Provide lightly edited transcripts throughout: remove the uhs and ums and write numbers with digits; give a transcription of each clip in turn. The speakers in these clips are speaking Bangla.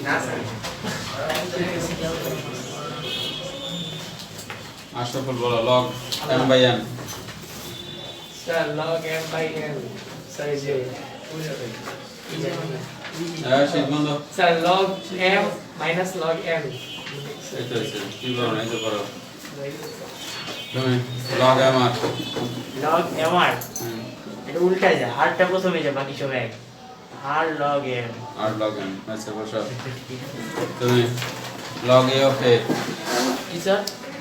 না স্যার আশরাফুল বলো log m/n sir log m by n sir এই যে হ্যাঁ শীত বন্ধ sir log m minus log n এটা আছে কি করো না এটা করো তুমি log m আর log m r এটা উল্টা যায় হারটা প্রথমে যায় বাকি সব এক r log m আর log m আচ্ছা বসো তুমি log a of a কি sir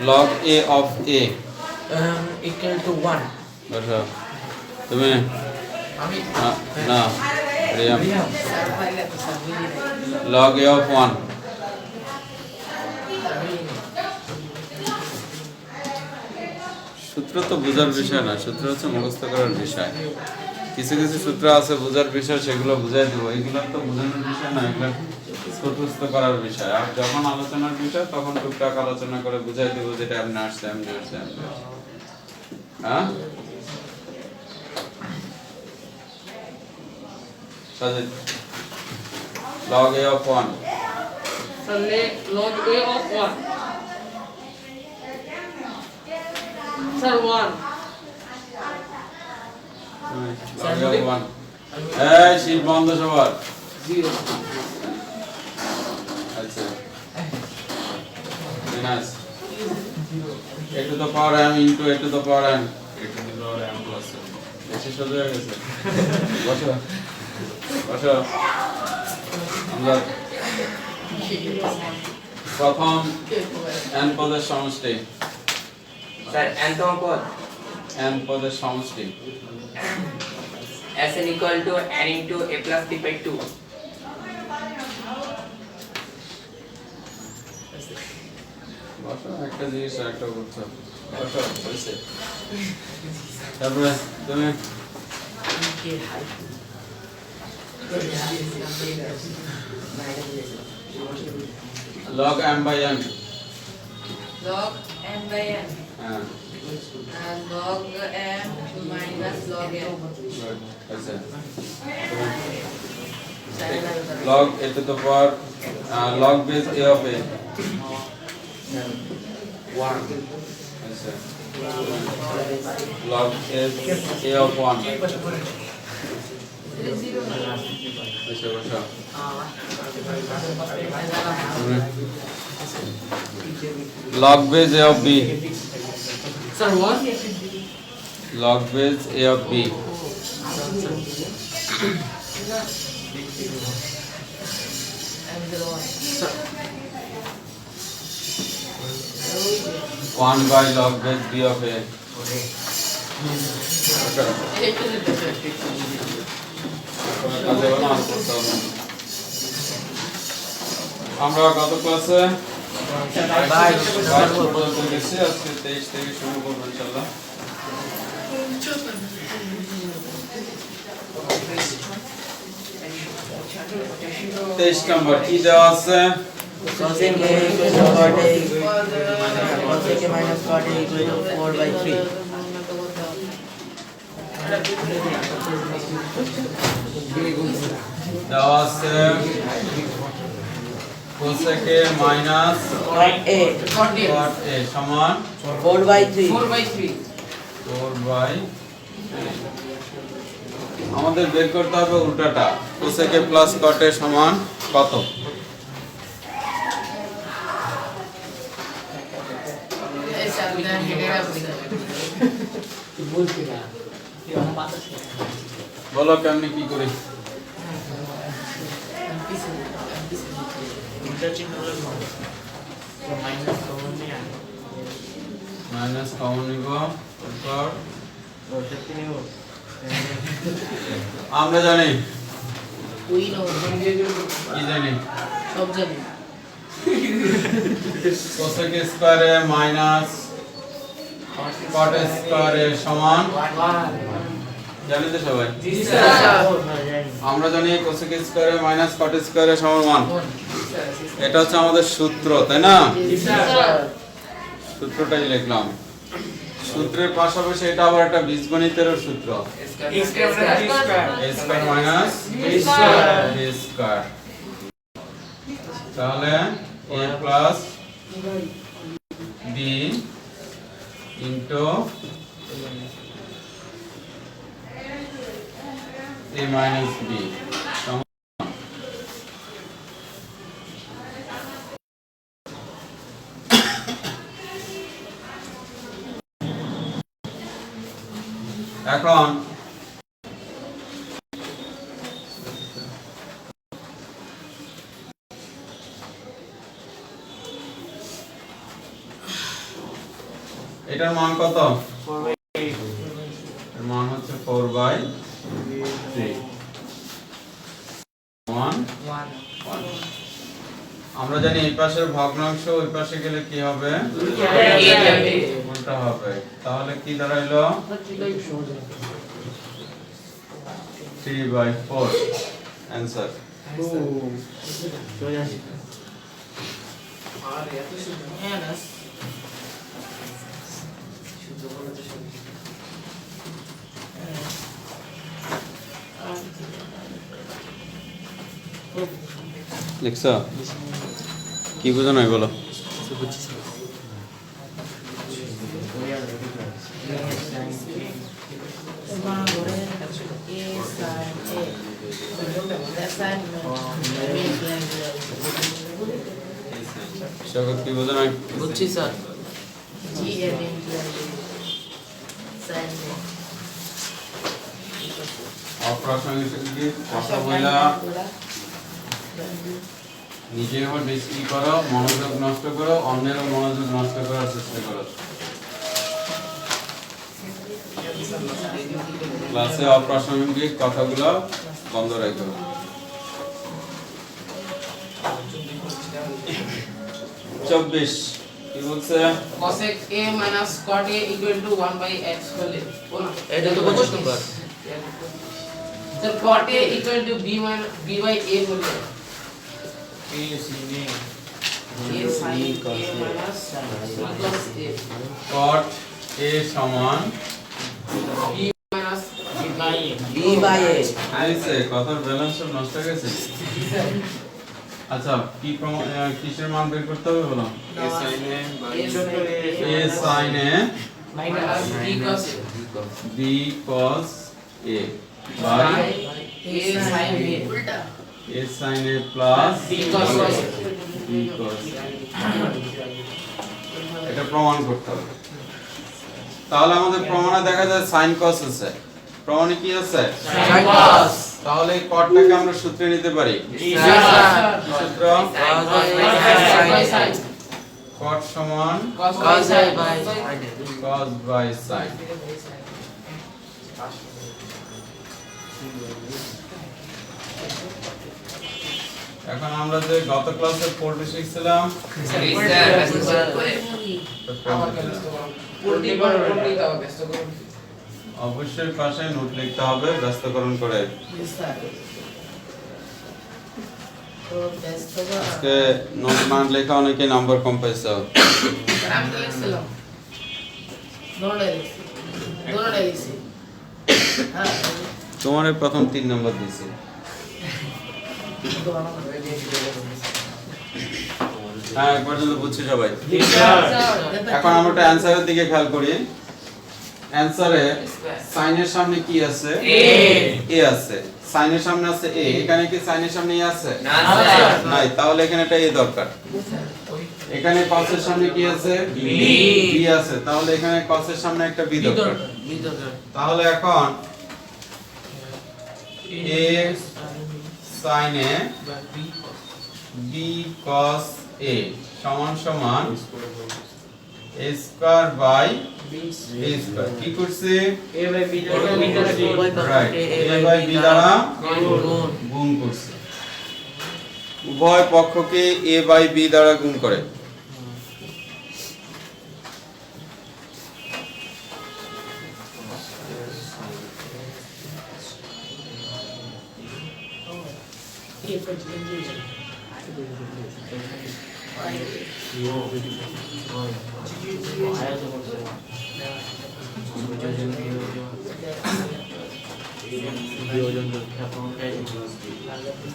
log a of a equal to 1 বসো তুমি আমি না রিয়াম স্যার পাইলে তো স্যার বুঝি নাই log a of 1 সূত্র তো বোঝার বিষয় না সূত্র হচ্ছে মুখস্থ করার বিষয় কিছু কিছু সূত্র আছে বোঝার বিষয় সেগুলো বুঝাই দেবো এইগুলো তো বোঝানোর বিষয় না এগুলো মুখস্থ করার বিষয় আর যখন আলোচনার বিষয় তখন টুকটাক আলোচনা করে বুঝাই দেবো যেটা আপনি আসছে আমি আসছে হ্যাঁ Sajid log a of 1 sir log a of 1 sir 1 log a of 1 এই শীত বন্ধ সবার 0 আচ্ছা minus a to the power m into a to the power n a to the power m plus বেশি সোজা হয়ে গেছে বসো বসো আমরা প্রথম n পদের সমষ্টি স্যার n তম পদ n পদের সমষ্টি s n equal to n into a plus b by 2 বসো একটা জিনিস একটা করছো বসো হয়েছে তারপরে তুমি log m by n log m by n হ্যাঁ log m minus log m আচ্ছা log a to the power log base a of a 1 আচ্ছা log a of 1 আচ্ছা বসো log base a of b sir 1 log base a of b 1 by log base b of a আমরা গত ক্লাসে 22 পর্যন্ত গেছি আজকে 23 থেকে শুরু করব ইনশাআল্লাহ তেইশ নম্বর কি দেওয়া আছে cosec a equal to cot a cosec a minus cot a equal to 4 by 3 দেওয়া আছে cosec a minus cot a cot a সমান 4 by 3 4 by 3 4 by আমাদের বের করতে হবে উল্টাটা cosec a plus cot a সমান কত বলো কেমনে কি করি মাইনাস কমন নিব তারপর আমরা জানি we know কি জানি সব জানি cosec স্কয়ার এ মাইনাস cot স্কয়ার এ সমান 1 জানি তো সবাই জি স্যার আমরা জানি cosec স্কয়ার এ মাইনাস cot স্কয়ার এ সমান 1 এটা হচ্ছে আমাদের সূত্র তাই না জি স্যার সূত্রটাই লিখলাম সূত্রের পাশাপাশি এটা আবার একটা বীজগণিতেরও সূত্র x square a square minus b square b square তাহলে a plus b into a minus b এখন এটার মান কত? 4/8 এর মান হচ্ছে 4/3 1 আমরা জানি এই পাশের ভগ্নাংশ ওই পাশে গেলে কি হবে? উল্টা হবে। তাহলে কি দাঁড়াইলো? 3/4 आंसर Minus লিখছো কি বুঝো নাই বলো? সকল কি বুঝো নাই? বুঝছি স্যার অপ্রাসঙ্গিক কি কথা বলা নিজে আবার বেশি করো, মনোযোগ নষ্ট করো, অন্যেরও মনোযোগ নষ্ট করার চেষ্টা করো। ক্লাসে অপ্রাসঙ্গিক কথাগুলো বন্ধ রাখো। 24 কি বলছে? cosec a minus cot a equal to 1/x হলে বলো এটা তো 25 নম্বর sir cot a equal to b by a হলে a sin a a sin a minus cos a cot a সমান b minus b by a আইছে কথার ব্যালেন্স সব নষ্ট হয়ে গেছে। আচ্ছা কি কিসের মান বের করতে হবে বলো? A sin A by a sin a minus b cos b cos a a by by a sin a a sin a plus b cos a b cos a। এটা প্রমাণ করতে হবে। তাহলে আমাদের প্রমাণে দেখা যায় sin cos আছে। প্রমাণে কি আছে? sin cos তাহলে এই কটটাকে আমরা সূত্রে নিতে পারি। সূত্র cot সমান cos cos a by cos by sin। এখন আমরা যে গত ক্লাসে পড়তে শিখছিলাম অবশ্যই পাশে নোট লিখতে হবে ব্যস্তকরণ করে। আজকে নোট না লেখা অনেকে নাম্বার কম পাইছে। তোমারে প্রথম 3 নাম্বার দিয়েছি। হ্যাঁ একবার যদি বুঝছি সবাই। এখন আমরা একটা অ্যানসারের দিকে খেয়াল করি। অ্যানসারে সাইনের সামনে কি আছে? a আছে। সাইনের সামনে আছে a। এখানে কি সাইনের সামনে a আছে? নাই। তাহলে এখানে একটা a দরকার। এখানে cos এর সামনে কি আছে? b আছে। তাহলে এখানে cos এর সামনে একটা b দরকার। তাহলে এখন a sin a b cos a সমান সমান a square by b square. কি করছে? a by b right a by b দ্বারা গুণ করছে। উভয় পক্ষকে a বাই b দ্বারা গুণ করে।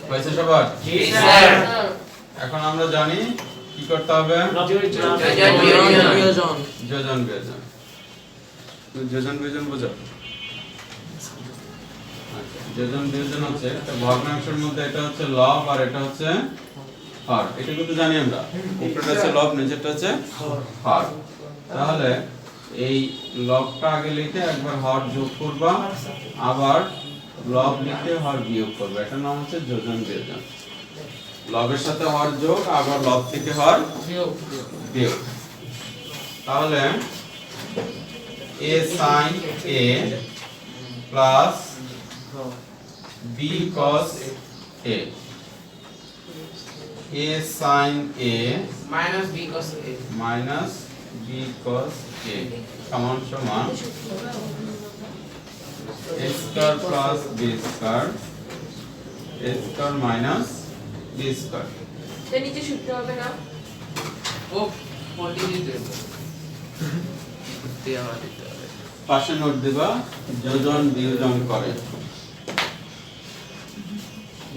হয়েছে সবার? এখন আমরা জানি কি করতে হবে বিয়োজন যোজন বিয়োজন। তুমি যোজন বিয়োজন বোঝো? আচ্ছা, যোজন বিয়োজন হচ্ছে একটা ভগ্নাংশের মধ্যে এটা হচ্ছে লব আর এটা হচ্ছে হর। এটা কিন্তু জানি আমরা, উপরেটা হচ্ছে লব, নিচেরটা হচ্ছে হর। তাহলে এই লবটা আগে লিখে একবার হর যোগ করবা, আবার লব লিখে হর বিয়োগ করবে, এটার নাম হচ্ছে যোজন বিয়োজন। লবের সাথে হর যোগ, আবার লব থেকে হর বিয়োগ। তাহলে a sin a plus b cos a, a sin a minus b cos a minus b cos a সমান সমান a square plus b square, a square minus b square। তো নিচে সূত্র হবে না ও 40 দিতে হবে দেওয়া দিতে হবে পাশে নোট দিবা যোজন বিয়োজন করে,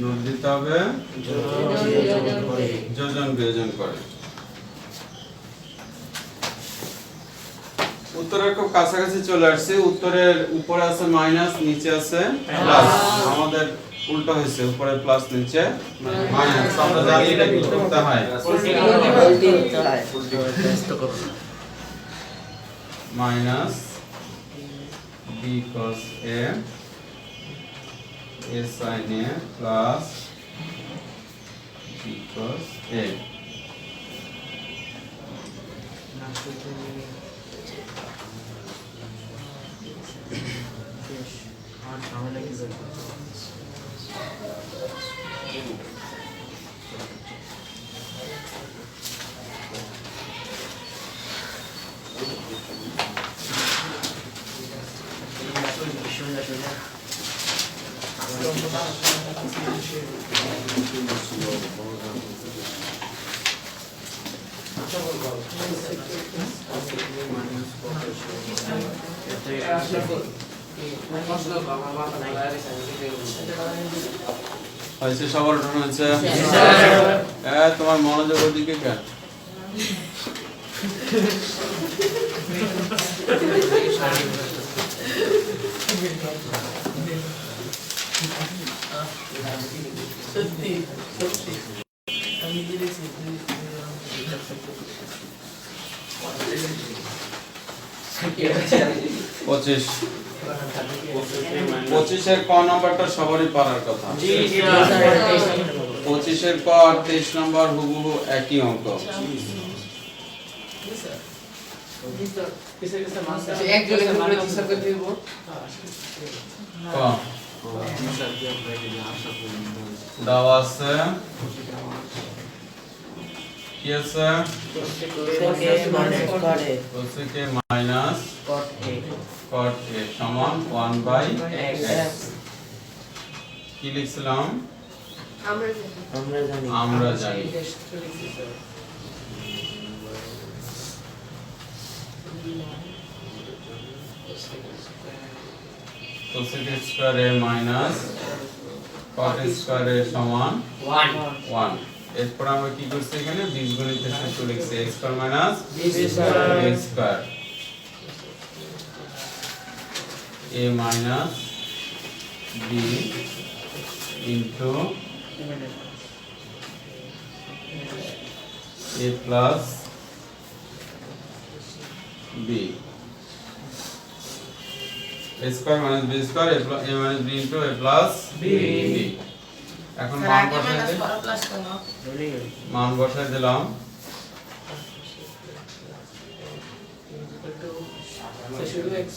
নোট দিতে হবে যোজন বিয়োজন করে। উত্তরের খুব কাছাকাছি চলে আসছে। উত্তরের উপরে আছে মাইনাস, নিচে আছে প্লাস। আমাদের উল্টো হয়েছে, উপরে প্লাস নিচে মাইনাস। আমরা জানি এটা কি করতে হয়, উল্টি হতে হয় minus b cos a, a sin a plus b cos a। হয়েছে, সবার উঠানো হয়েছে? হ্যাঁ, তোমার মনোযোগ ওদিকে কেন? সত্যি সত্যি আমি দিয়েছি 25 25-এর ক নাম্বারটা সবারই পারার কথা। 25-এর ক আর 23 নাম্বার হুবহু একই অঙ্ক। এক জলে করে হিসাব করে দেব ক দেওয়া আছে, কি আছে? কোসেকে মাইনাস cot a সমান 1/x। কি লিখছিলাম? আমরা জানি cosec square a minus cot square a সমান 1। এরপর আমরা কি করছি, এখানে বীজগণিতের সূত্র লিখছি, a square minus b square, a minus b into a plus b, a square minus b square, a minus b into a plus b। এখন মান বসাই দিলাম। শুধু x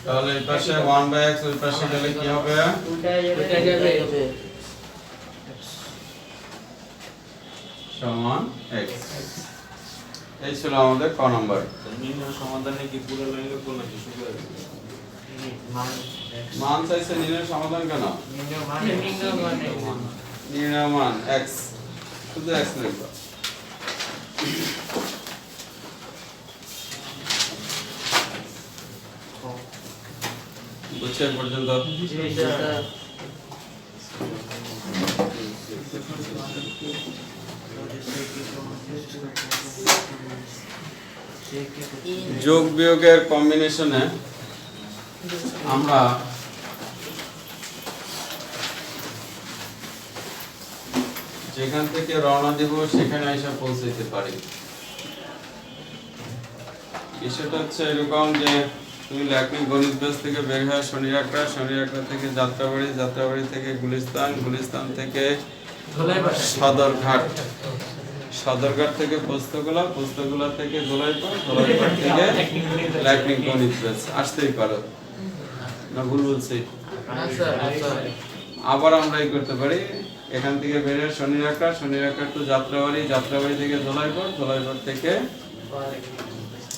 তাহলে এই পাশে 1/x, ওই পাশে গেলে কি হবে? উল্টা যাবে সমান x। এই ছিল আমাদের ক নাম্বার। সমাধানে কি পুরো লাইনে কোন আছে শুধু মান চাইছে, নির্ণয় সমাধান কেন? নির্ণয় মান x, শুধু x লিখবা। বুঝছো এই পর্যন্ত? যোগ বিয়োগের কম্বিনেশনে আমরা যেখান থেকে রওনা দেব সেখানে এসে পৌঁছাইতে পারি। বিষয়টা হচ্ছে এরকম যে তুমি ল্যাকমি গণিত বেস থেকে বের হয়ে শনি আঁকড়া থেকে যাত্রাবাড়ি, যাত্রাবাড়ি থেকে গুলিস্তান, গুলিস্তান থেকে সদরঘাট থেকে পোস্তগোলা, পোস্তগোলা থেকে ধোলাইপাড়, ধোলাইপাড় থেকে ল্যাকমি গণিত বেস আসতেই পারো না? ভুল বলছি? আবার আমরা এই করতে পারি এখান থেকে বের হয়ে শনি আঁকড়া টু যাত্রাবাড়ি, যাত্রাবাড়ি থেকে ধোলাইপাড়, ধোলাইপাড় থেকে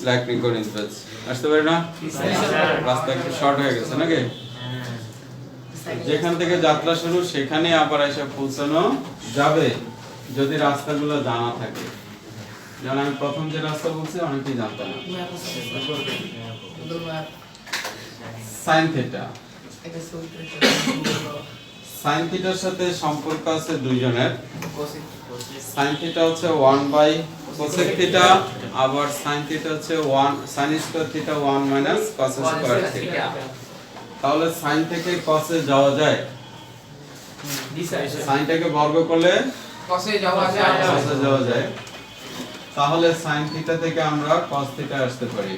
ল্যাকমি গণিত বেস আসতে পারি না? রাস্তা একটু শর্ট হয়ে গেছে নাকি? যেখান থেকে যাত্রা শুরু সেখানে আবার এসে পৌঁছানো যাবে যদি রাস্তাগুলো জানা থাকে। যেমন আমি প্রথম যে রাস্তা বলছি অনেকেই জানতো না, সাইন থিটা। সাইন থিটার সাথে সম্পর্ক আছে দুইজনের। সাইন থিটা হচ্ছে 1 বাই কোসেক থিটা, আবার সাইন থিটা হচ্ছে 1 sine square theta 1 minus cos square theta. তাহলে সাইন থেকে কসে যাওয়া যায়, সাইনটাকে বর্গ করলে কসে যাওয়া যায়। তাহলে সাইন থিটা থেকে আমরা কস থিটা আসতে পারি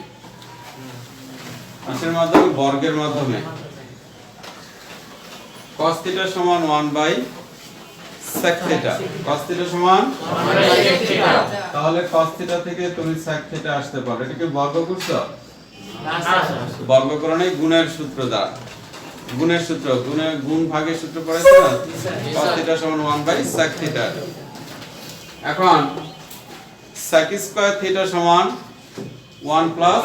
কিসের মাধ্যমে? বর্গের মাধ্যমে। cos থিটা সমান 1 by sec theta, cos theta সমান 1 বাই sec থিটা। তাহলে cos থিটা থেকে তুমি sec থিটা আসতে পারো। এটা কি বর্গ করছো? বর্গকরণে গুণের সূত্র দ্বারা, গুণের সূত্র, গুণ ভাগের সূত্র পড়েছে না? cos থিটা সমান 1 বাই sec থিটা। এখন sec স্কয়ার থিটা সমান 1 প্লাস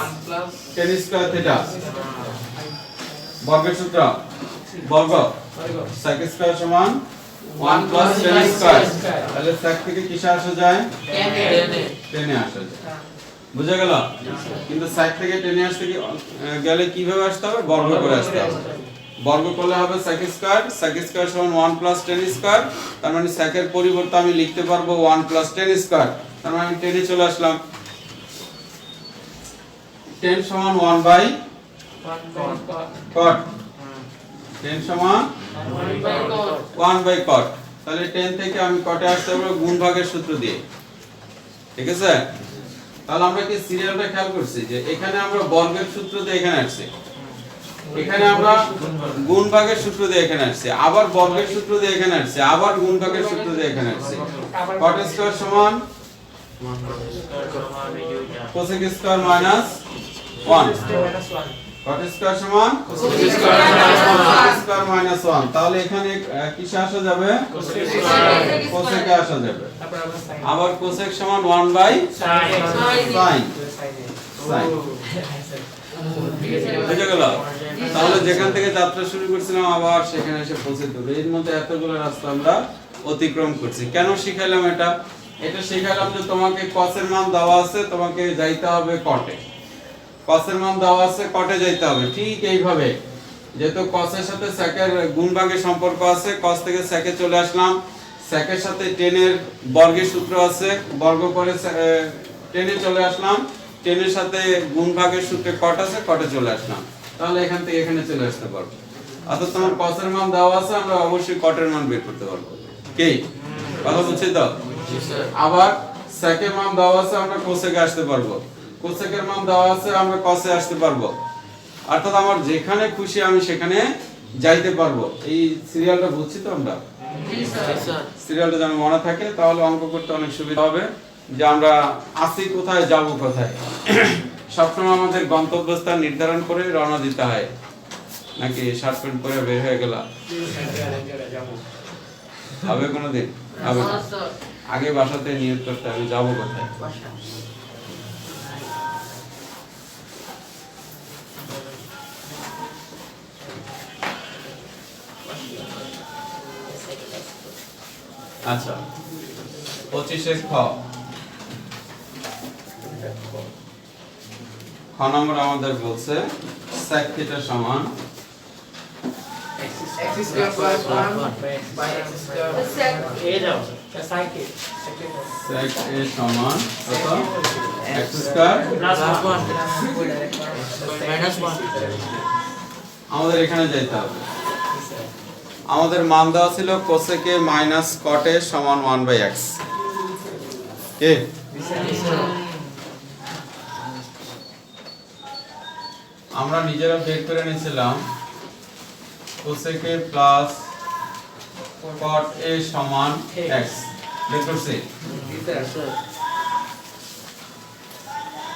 tan স্কয়ার থিটা। বর্গের সূত্র বর্গ, sec স্কয়ার সমান 1 প্লাস tan স্কয়ার। তাহলে sec থেকে কিসে আসা যায়? tan এ আসা যায়। বুঝা গেল? কিন্তু sec থেকে tan এ আসতে গেলে কিভাবে আসতে হবে? বর্গ করে আসতে হবে। বর্গ করলে হবে sec স্কয়ার সমান 1 প্লাস tan স্কয়ার। তার মানে sec এর পরিবর্তে আমি লিখতে পারবো 1 প্লাস tan স্কয়ার। তার মানে আমি tan এ চলে আসলাম। tan সমান 1 বাই cot, tan সমান 1 বাই cot। তাহলে tan থেকে আমি cot এ আসতে পারবো গুণ ভাগের সূত্র দিয়ে। ঠিক আছে? তাহলে আমরা কি সিরিয়ালটা খেয়াল করছি যে এখানে আমরা বর্গের সূত্র দিয়ে এখানে আসছি, এখানে আমরা গুণ ভাগের সূত্র দিয়ে এখানে আসছি, আবার বর্গের সূত্র দিয়ে এখানে আসছি, আবার গুণ ভাগের সূত্র দিয়ে এখানে আসছি। cot স্কয়ার সমান cosec square minus 1, cot square সমান cosec স্কয়ার মাইনাস 1। তাহলে এখানে কিসে আসা যাবে? cosec এ আসা যাবে। আবার cosec সমান 1 বাই sin। বুঝা গেল? তাহলে যেখান থেকে যাত্রা শুরু করছিলাম আবার সেখানে এসে পৌঁছতে হবে। এর মধ্যে এতগুলো রাস্তা আমরা অতিক্রম করছি। কেন শিখাইলাম এটা? এটা শিখাইলাম যে তোমাকে cos এর মান দেওয়া আছে, তোমাকে যাইতে হবে cot এ। cos এর মান দেওয়া আছে, cot এ যাইতে হবে। ঠিক এইভাবে যেহেতু cos এর সাথে sec এর গুণ ভাগের সম্পর্ক আছে, cos থেকে sec এ চলে আসলাম। sec এর সাথে tan এর বর্গের সূত্র আছে, বর্গ করে tan এ চলে আসলাম। tan এর সাথে গুণ ভাগের সূত্রে cot আছে, cot এ চলে আসলাম। তাহলে এখান থেকে এখানে চলে আসতে পারবো। অর্থাৎ তোমার cos এর মান দেওয়া আছে, আমরা অবশ্যই cot এর মান বের করতে পারবো। কি কথা বুঝছিস তো? আবার sec এর মান দেওয়া আছে, আমরা cosec এ আসতে পারবো। cosec এর মান দেওয়া আছে, আমরা cos এ আসতে পারবো। অর্থাৎ আমার যেখানে খুশি আমি সেখানে যাইতে পারবো। এই সিরিয়ালটা বুঝছি তো আমরা? সিরিয়ালটা যেন মনে থাকে তাহলে অঙ্ক করতে অনেক সুবিধা হবে যে আমরা আসি কোথায়, যাব কোথায়। সবসময় আমাদের গন্তব্যস্থান নির্ধারণ করে রওনা দিতে হয়, নাকি শার্ট প্যান্ট পরে বের হয়ে গেলা হবে কোনোদিন? হবে না। আগে বাসাতে নিয়ত করতে আমি যাব কোথায়। আচ্ছা 25 খ নম্বর আমাদের বলছে sec থিটা সমান square plus 1 by x square. এ যাও Sec A. sec a সমান কত x square plus one minus 1 আমাদের এখানে যেতে হবে আমাদের মান দেওয়া ছিল cosec a minus cot a সমান 1/x কে আমরা নিজেরা বের করে নিয়েছিলাম cosec a plus cot a সমান x বের করছি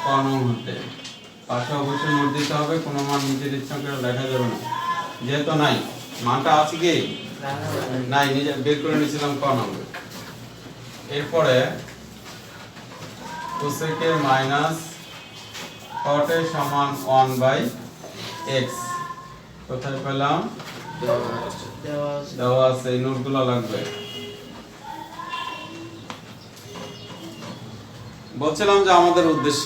কোন হতে পাশে অবশ্যই নোট দিতে হবে কোনো মান নিজের ইচ্ছা করে লেখা যাবে না যেহেতু নাই মানটা আছে কি নাই নিজে বের করে নিয়েছিলাম কোন হবে এরপরে cosec a minus cot a সমান 1/x কোথায় পেলাম দেওয়া আছে এই নোটগুলো লাগবে বলছিলাম যে আমাদের উদ্দেশ্য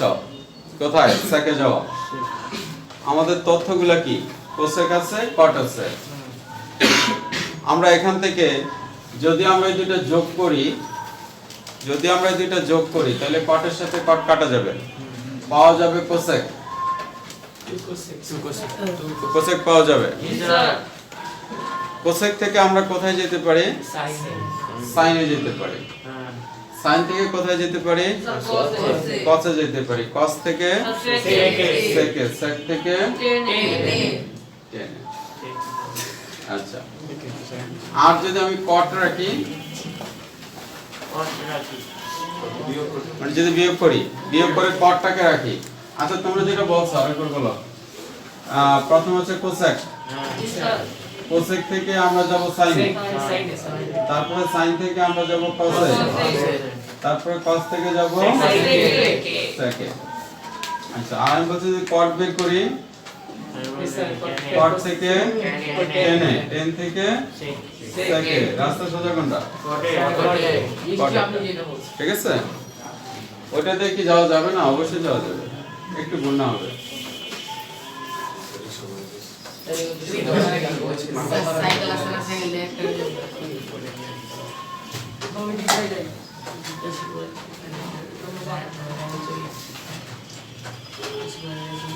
কোথায় সেকে যাওয়া আমাদের তথ্যগুলো কি cosec আছে cot আছে আমরা এখান থেকে যদি আমরা এই দুটো যোগ করি তাহলে cot এর সাথে cot কাটা যাবে পাওয়া যাবে cosec cosec পাওয়া যাবে cosec থেকে আমরা কোথায় যেতে পারি sin এ যেতে পারি sin থেকে কোথায় যেতে পারি cos এ যেতে পারি cos থেকে sec এ sec থেকে tan এ আচ্ছা আর যদি আমি cot রাখি মানে যদি বিয়োগ করে cot টাকে রাখি আচ্ছা তোমরা যেটা বলছো আরেকবার বলো প্রথম হচ্ছে cosec cosec থেকে আমরা যাব sin এ তারপরে sin থেকে আমরা যাব cos এ তারপরে cos থেকে যাব sec এ আচ্ছা আর আমি বলছি যদি cot বের করি cot থেকে tan এ tan থেকে sec এ রাস্তা সোজা কোনটা ঠিক আছে ওটা দিয়ে কি যাওয়া যাবে না অবশ্যই যাওয়া যাবে একটু গুণ না হবে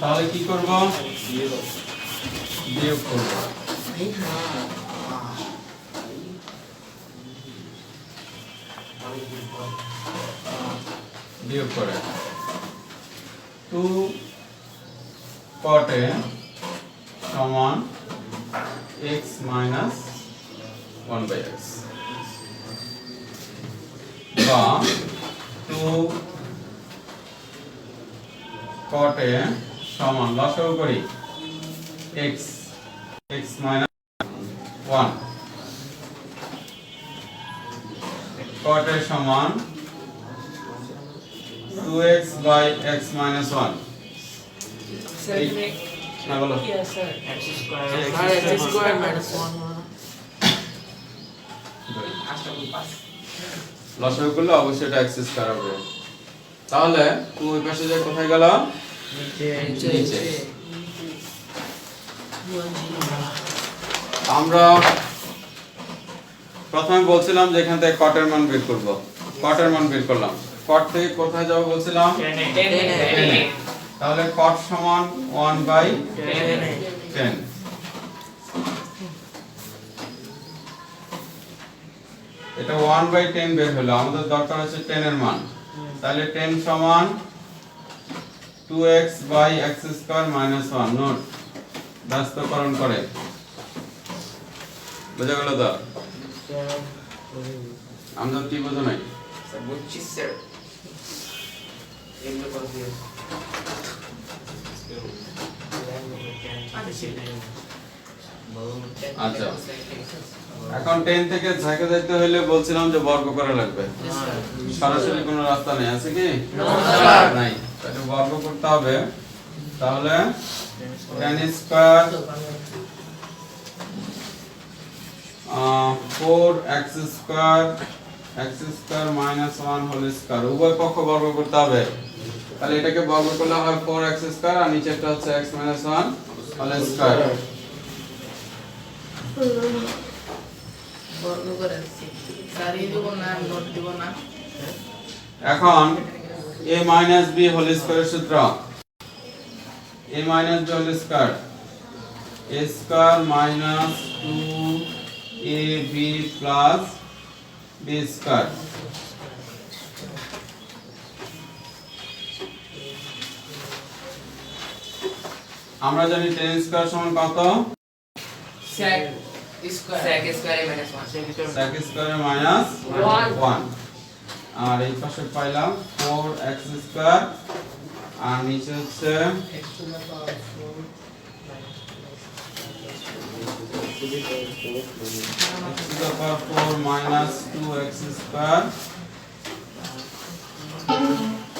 তাহলে কি করব বিয়োগ করব বিয়োগ করে 2 cot a সমান x minus 1/x বা 2 cot a সমান লসাগু করি x minus 1 cot a সমান 2x by x minus 1 না বলো লসাগু করলে অবশ্যই এটা x স্কয়ার হবে তাহলে তুই ওই পাশে যা কোথায় গেল নিচে আমরা প্রথমে বলছিলাম যে এখান থেকে cot এর মান বের করব cot এর মান বের করলাম cot থেকে কোথায় যাব বলছিলাম তাহলে cot সমান 1/10 এটা 1/10 বের হলো আমাদের দরকার হচ্ছে 10 এর মান তাহলে 10 সমান 2x by x square minus 1 note ব্যস্তকরণ করে বোঝা গেল তো আমরা কি বোঝো নাই বুঝছি স্যার এগুলো করে দিও আচ্ছা এখন 10 থেকে ঝাঁকে যেতে হলে বলছিলাম যে বর্গ করা লাগবে সরাসরি কোনো রাস্তা নেই আছে কি নাই তাহলে বর্গ করতে হবে তাহলে tan square 4x square x square minus 1 whole square উভয় পক্ষ বর্গ করতে হবে তাহলে এটাকে বর্গ করলে হয় 4x স্কয়ার আর নিচেরটা হচ্ছে x minus 1 হোল স্কয়ার বর্গ করে আসছি সারিয়ে দেব না নোট দেব না এখন a minus b হোল স্কয়ারের সূত্র a minus b whole square a square minus 2ab plus b square আমরা জানি tan স্কয়ার সমান কত sec square sec square minus 1 sec square minus 1 আর এই পাশে পাইলাম 4x স্কয়ার আর নিচে হচ্ছে x to the power x to the power 4 minus 2x square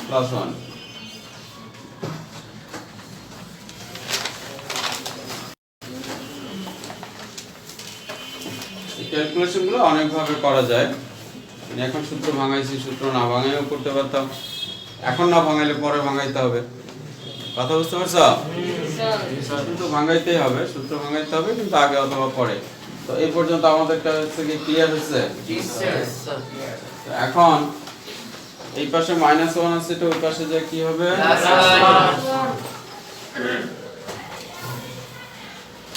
plus 1 এই ক্যালকুলেশন গুলো অনেক ভাবে করা যায় এখন সূত্র ভাঙাইছি সূত্র না ভাঙাইও করতে পারতাম এখন না ভাঙাইলে পরে ভাঙাইতে হবে কথা বুঝতে পারছো সূত্র ভাঙাইতেই হবে সূত্র ভাঙাইতে হবে কিন্তু আগে অথবা পরে তো এই পর্যন্ত আমাদের কাছে কি ক্লিয়ার হচ্ছে জি স্যার তো এখন এই পাশে -1 আছে তো ওই পাশে যে কি হবে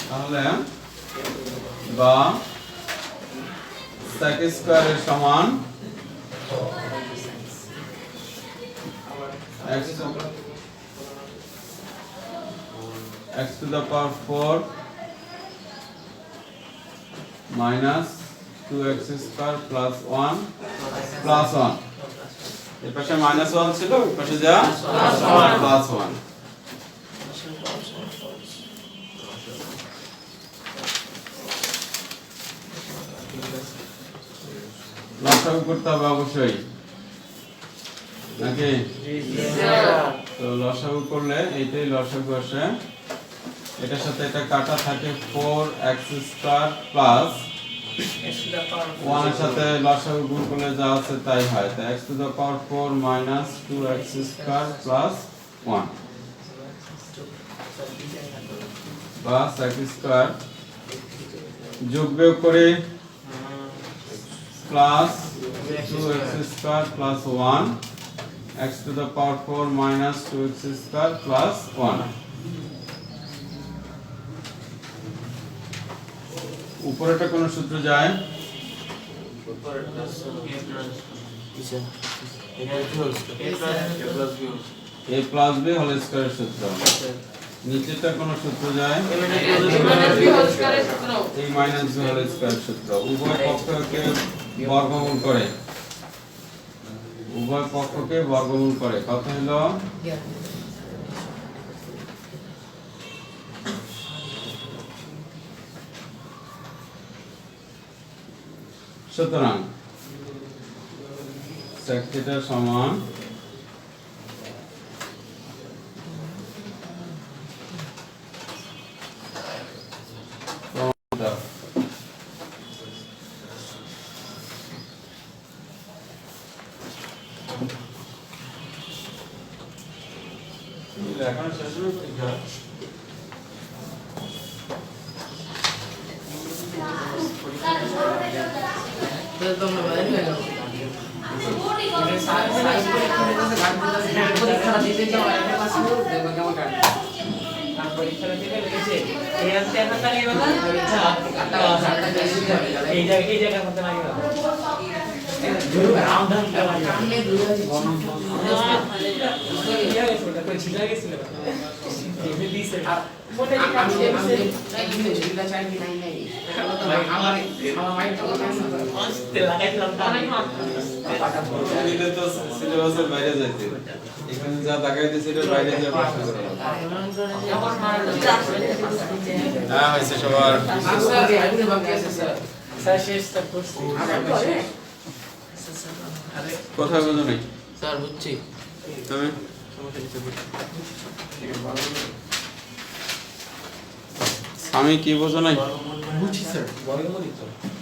তাহলে বা sec স্কয়ার এর সমান x to the power 4 minus 2x square plus 1 plus 1 এই পাশে -1 ছিল ওই পাশে যা plus 1 লসাগু করতে হবে অবশ্যই নাকি তো লসাগু করলে এইটাই লসাগু আসে এটার সাথে এটা কাটা থাকে 4x square plus x to the power 1 এর সাথে লসাগু গুণ করলে যা আছে তাই হয় তাই x to the power 4 minus 2x square plus 1 বা x স্কয়ার যোগ বিয়োগ করে plus 2x square plus 1 x to the power 4 minus 2x square plus 1 উপরেটা কোন সূত্র যায় a plus b হোল স্কয়ারের সূত্র নিচেটা কোন সূত্র যায় b whole square এর সূত্র a minus b হোল স্কয়ারের সূত্র উভয় পক্ষকে বর্গমূল করে কত হলো সুতরাং sec θ সমান এখন শেষ হলো ঠিক আছে তো তোমরা বাইরে হয়ে যাও পরীক্ষা দিতে যাও একটা পাস দেখো কেমন কাটে পরীক্ষাটা দিতে লেগেছে এই রাতে এখন লাগে বাবা এই জায়গার মধ্যে লাগে বাবা রামধাম সামনে দূরে আছে দিলে তো সিলেবাসের বাইরে যাইতে এখানে যা তাকাইতে ছিল বাইরে যা প্রশ্ন করা হ্যাঁ হইছে সবার স্যার শেষ তক করছি কোথায় বুঝো নাই স্যার বুঝছি তুমি আমি কি বুঝো নাই বুঝছি স্যার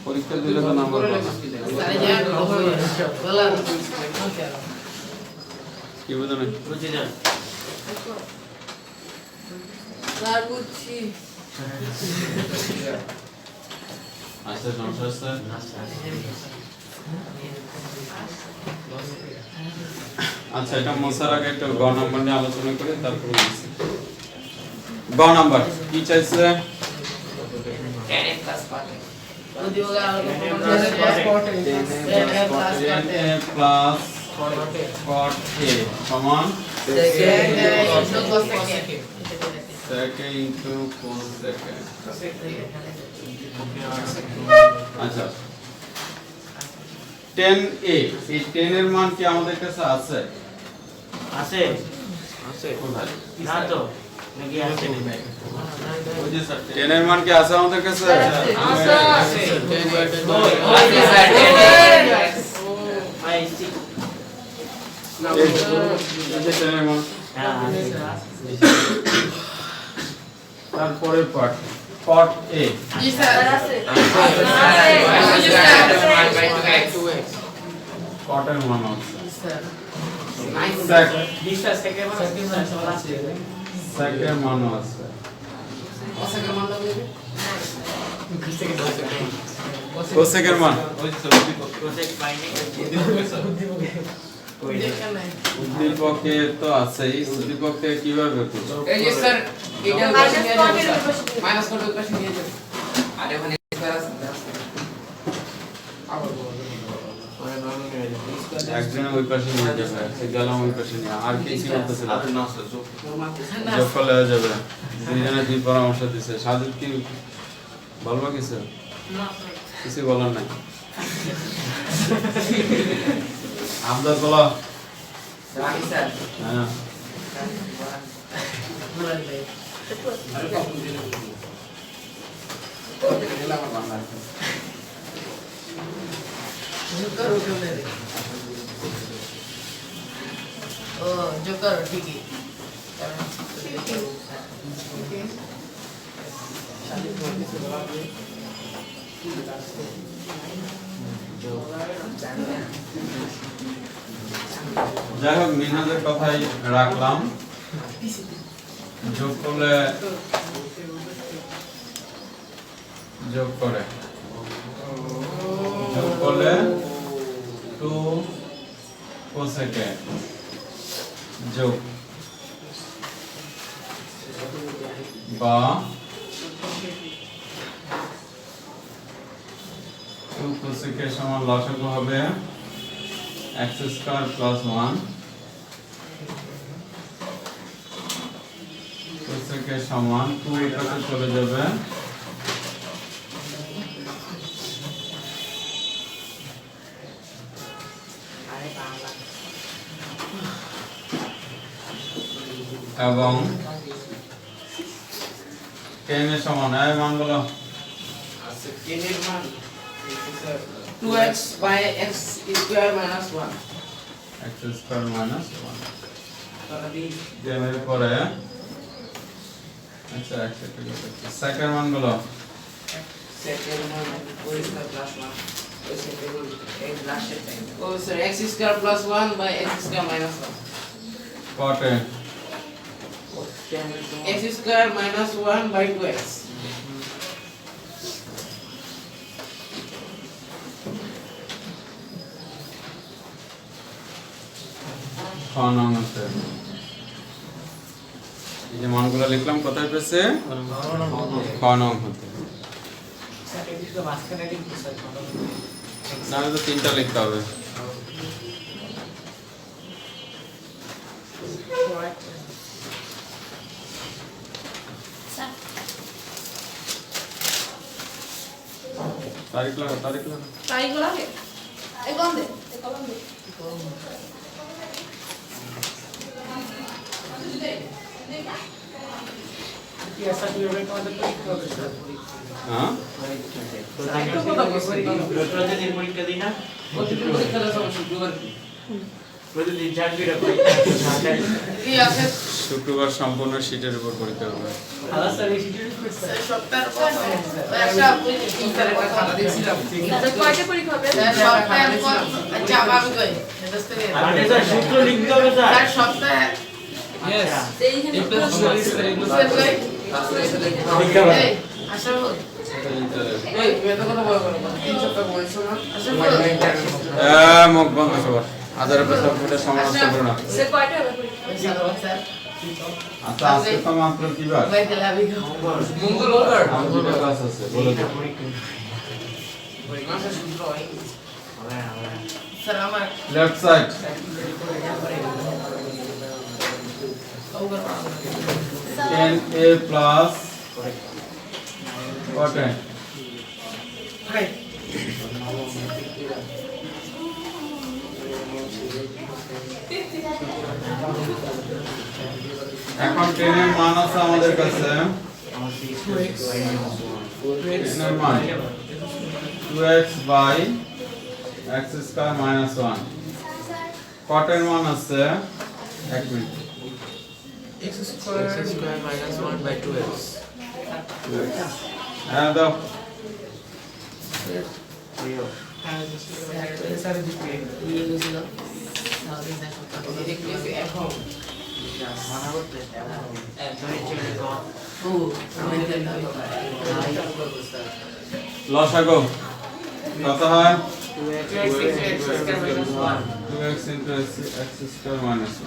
পরীক্ষা দিলে তো নাম্বার পাবা সারে যা বলা কি বুঝো নাই বুঝে যান স্যার বুঝছি আচ্ছা সমস্যা আছে আচ্ছা এটা মোছার আগে একটা গ নাম্বার নিয়ে আলোচনা করি তারপরে বলছি গ নাম্বার কি চাইছে 10a plus cot a. যদি ওরা আলাদা Ten প্রমাণ plus cot A. করে 10a plus cot A plus cot a সমান second into cosec A sec a into cosec a আচ্ছা 10a এই 10 এর মান কি আমাদের কাছে আছে আছে কোথায় না তো নাকি আছে ওই যে স্যার 10 এর মান কি আছে আমাদের কাছে আছে Okay, sir, 10a. ভাই ঠিক এই যে 10 এর মান হ্যাঁ আছে তারপরে part cot a G sir আছে cot এর মান আছে স্যার sec ডিসটান্স থেকে মানে আছে sec এর মান আছে কসেকের মান লাগবে cosec এর মান প্রজেক্ট বাইনে ওই দেখেন না উদ্দীপকে তো আছেই উদ্দীপককে কিভাবে বের করব এই যে স্যার এটা মাইনাস করতে পাশে নিয়ে যাবে আরে ওখানে স্কয়ার আছে আবার বলবো একজনে ওই পাশে নিয়ে যাবে সে গেলাম ওই পাশে নিয়ে আর কি কি করতেছিল যোগ করলে হয়ে যাবে দুইজনে দুই পরামর্শ দিছে সাজিদ কি বলবো কিছু কিছু বলার নাই আমদাদ বলো রাখি স্যার হ্যাঁ মুরারি ভাই জোকার ওখানে রে ও জোকার ঠিকই কারণ যাই হোক মিনহাজের কথাই রাখলাম যোগ করলে যোগ করে যোগ করলে 2 cosec a যোগ বা 2 cosec a সমান লসাগু হবে x square plus 1 cosec a সমান 2 এর কাছে চলে যাবে এবং 10 এর সমান এই মানগুলো আছে 10 এর মান 2x by x square minus 1 x square minus 1 তাহলে দি দেওয়ার পরে আচ্ছা x এর সেকেন্ড মানগুলো সেকেন্ড মান 4 square plus 1 ওই সেকেন্ড এই লাস্টের time O sir x square plus 1 by x square minus 1 cot a x square minus 1 by 2x খন আছে এই যে মানগুলো লিখলাম কোথায় পেছে খন হতে না তো তিনটা লিখতে হবে তারিখ লাগা তাই লাগে এই কম দে এই কলম দে কি আসা কি হবে তোমাদের পরীক্ষা হবে স্যার হ্যাঁ প্রতিদিন পরীক্ষা দিই না প্রতিদিন পরীক্ষা দেওয়া হবে শুক্রবার প্রতিদিন 4 দুইটা পরীক্ষা কি আছে শুক্রবার সম্পূর্ণ শীটের উপর পরীক্ষা হবে আলাদা স্যার এই শিটের স্যার সপ্তাহের পর একটা স্যার একটা খাতা দেখছিলাম তাহলে কয়টা পরীক্ষা হবে স্যার সপ্তাহের পর আচ্ছা আমি কই মেজাজ থেকে মানে স্যার সূত্র লিখতে হবে স্যার স্যার সপ্তাহে আচ্ছা এইখানে এই প্লাস স্যার কই লিখতে হবে এই আশা এই তুমি এত কথা বলো কেন? 3 সপ্তাহ বলছো না? মুখ বন্ধ সবার আদার পেছন ফুটে সমালোচনা করো না সে কয়টা হবে স্যার স্যার আচ্ছা আজকে তো মাত্র কি বার ভাই দিলে আমি মঙ্গলবার আমার দুটো ক্লাস আছে বলে দাও মাসের সূত্র হয় স্যার আমার left side over 10a plus what ভাই এখন 10 এর মান আছে আমাদের কাছে 10 এর মান 2x by x square minus 1 cot এর মান আছে 1 minute x square minus 1 by 2x হ্যাঁ দাও স্যার দিকে ইয়ে গেছিল তাহলে দেখো দেখলে এখন ও আমি দিলাম লসাগু কত হয় 2x minus 1 2x into x square minus 1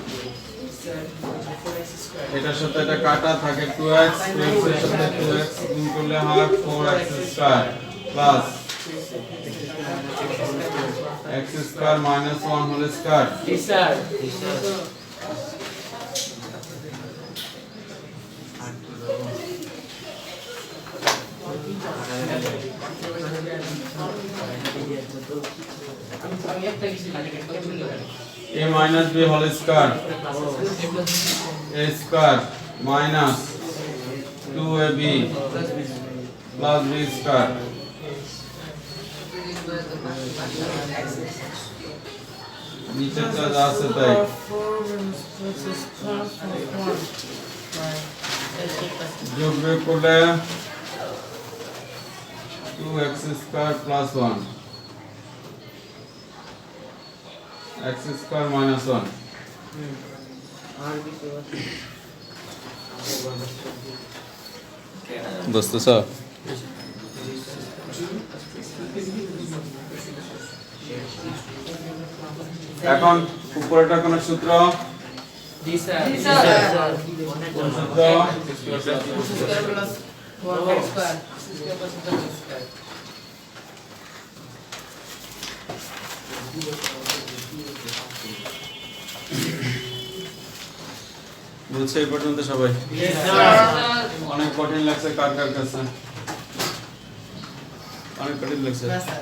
এটার সাথে এটা কাটা থাকে 2x 2x এর সাথে 2x গুণ করলে হয় 4x square plus x square minus 1 whole square sir আমি একটা কিছু a minus b whole square a square minus 2ab plus b square নিচে যা আছে তাই যোগ বিয়োগ করলে 2x square plus 1 x square minus 1 বুঝতেছ এখন উপরেটা কোন সূত্র জি স্যার কোন সূত্র স্কয়ার প্লাস 1 স্কয়ার বুঝছে এই পর্যন্ত সবাই অনেক কঠিন লাগছে কার কার কাছে অনেক কঠিন লাগছে না স্যার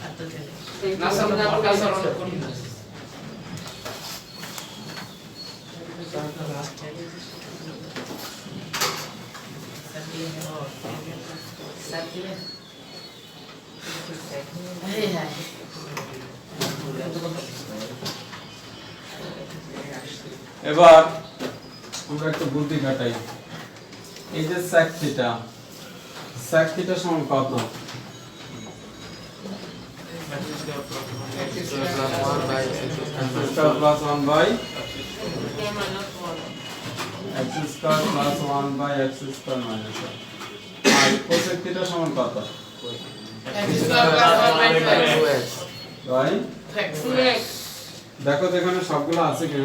এত চলে না স্যার আমার কাছে অনেক কঠিন আছে এবার আমরা একটা বুদ্ধি খাটাই এই যে sec থিটা সমান কত x plus 1 by x square plus 1 by x square minus 1 R cosec theta সমান কত ভাই দেখো তো এখানে সবগুলো আছে কি